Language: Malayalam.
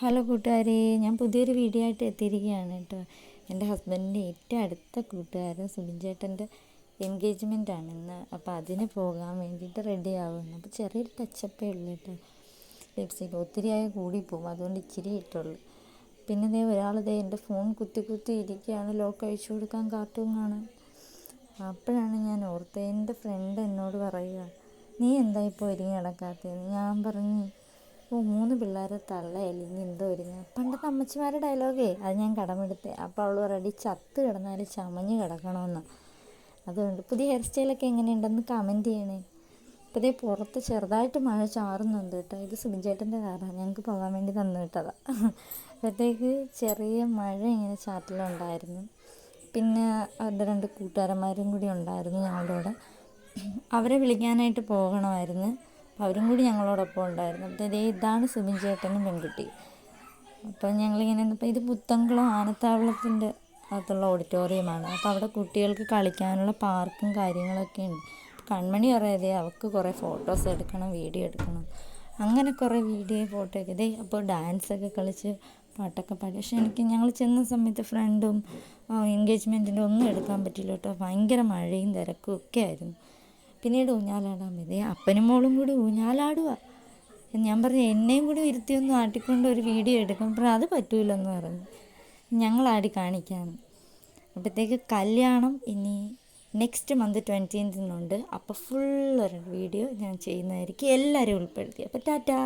ഹലോ കൂട്ടുകാരെ, ഞാൻ പുതിയൊരു വീഡിയോ ആയിട്ട് എത്തിയിരിക്കുകയാണ് കേട്ടോ. എൻ്റെ ഹസ്ബൻഡിൻ്റെ ഏറ്റവും അടുത്ത കൂട്ടുകാരൻ സുബിൻ ചേട്ടൻ്റെ എൻഗേജ്മെൻ്റ് ആണ് ഇന്ന്. അപ്പോൾ അതിന് പോകാൻ വേണ്ടിയിട്ട് റെഡി ആവുന്നു. അപ്പോൾ ചെറിയൊരു ടച്ചപ്പേ ഉള്ളൂ കേട്ടോ. ലിപ്സ്റ്റിക് ഒത്തിരിയായി കൂടിപ്പോവും, അതുകൊണ്ട് ഇച്ചിരി ഇട്ടുള്ളൂ. പിന്നെ ഒരാളിതേ എൻ്റെ ഫോൺ കുത്തി കുത്തി ഇരിക്കുകയാണ്, ലോക്ക് അഴിച്ചു കൊടുക്കാൻ കാർട്ടൂൺ കാണാൻ. അപ്പോഴാണ് ഞാൻ ഓർത്തത്, എൻ്റെ ഫ്രണ്ട് എന്നോട് പറയുക, നീ എന്താ ഇപ്പോൾ ഒരുങ്ങി നടക്കാത്തതെന്ന്. ഞാൻ പറഞ്ഞു, 3 പിള്ളേരെ തള്ളയല്ലേ ഇനി എന്തോ ഒരുങ്ങുക. പണ്ടത്തെ അമ്മച്ചിമാരുടെ ഡയലോഗേ, അത് ഞാൻ കടമെടുത്തേ. അപ്പോൾ അവൾ പറയടി, ചത്ത് കിടന്നാൽ ചമഞ്ഞ് കിടക്കണമെന്ന്. അതുകൊണ്ട് പുതിയ ഹെയർ സ്റ്റൈലൊക്കെ എങ്ങനെയുണ്ടെന്ന് കമൻറ്റ് ചെയ്യണേ. അപ്പോൾ പുറത്ത് ചെറുതായിട്ട് മഴ ചാറുന്നുണ്ട് കേട്ടോ. ഇത് സുബിൻ ചേട്ടൻ്റെ കാറാണ്, ഞങ്ങൾക്ക് പോകാൻ വേണ്ടി തന്നു വിട്ടതാണ്. അപ്പോഴത്തേക്ക് ചെറിയ മഴ ഇങ്ങനെ ചാറ്റലുണ്ടായിരുന്നു. പിന്നെ അവരുടെ 2 കൂട്ടുകാരന്മാരും കൂടി ഉണ്ടായിരുന്നു ഞങ്ങളുടെ കൂടെ. അവരെ വിളിക്കാനായിട്ട് പോകണമായിരുന്നു. അവരും കൂടി ഞങ്ങളോടൊപ്പം ഉണ്ടായിരുന്നു. അപ്പോൾ ഇതാണ് സുബിൻ ചേട്ടനും പെൺകുട്ടി. അപ്പം ഞങ്ങളിങ്ങനെ ഇപ്പോൾ ഇത് പുത്തൻകുളം ആനത്താവളത്തിൻ്റെ അകത്തുള്ള ഓഡിറ്റോറിയമാണ്. അപ്പോൾ അവിടെ കുട്ടികൾക്ക് കളിക്കാനുള്ള പാർക്കും കാര്യങ്ങളൊക്കെ ഉണ്ട്. കൺമണി പറയാതെ അവൾക്ക് കുറേ ഫോട്ടോസ് എടുക്കണം, വീഡിയോ എടുക്കണം, അങ്ങനെ കുറേ വീഡിയോ ഫോട്ടോ ഒക്കെ അപ്പോൾ ഡാൻസൊക്കെ കളിച്ച് പാട്ടൊക്കെ പാടി. പക്ഷെ ഞങ്ങൾ ചെന്ന സമയത്ത് ഫ്രണ്ടും എൻഗേജ്മെൻറ്റിൻ്റെ ഒന്നും എടുക്കാൻ പറ്റില്ല കേട്ടോ. ഭയങ്കര മഴയും തിരക്കും ഒക്കെ ആയിരുന്നു. പിന്നീട് ഊഞ്ഞാലാടാൻ മതി, അപ്പനും മോളും കൂടി ഊഞ്ഞാലാടുക. ഞാൻ പറഞ്ഞു, എന്നെയും കൂടി ഇരുത്തിയൊന്ന് ആട്ടിക്കൊണ്ട് ഒരു വീഡിയോ എടുക്കും. അപ്പോൾ അത് പറ്റൂലെന്ന് പറഞ്ഞു, ഞങ്ങളാടി കാണിക്കാമെന്ന്. അപ്പോഴത്തേക്ക് കല്യാണം ഇനി നെക്സ്റ്റ് മന്ത് 20th അപ്പോൾ ഫുള്ളൊരു വീഡിയോ ഞാൻ ചെയ്യുന്നതായിരിക്കും, എല്ലാവരെയും ഉൾപ്പെടുത്തി. അപ്പോൾ ടാറ്റാ.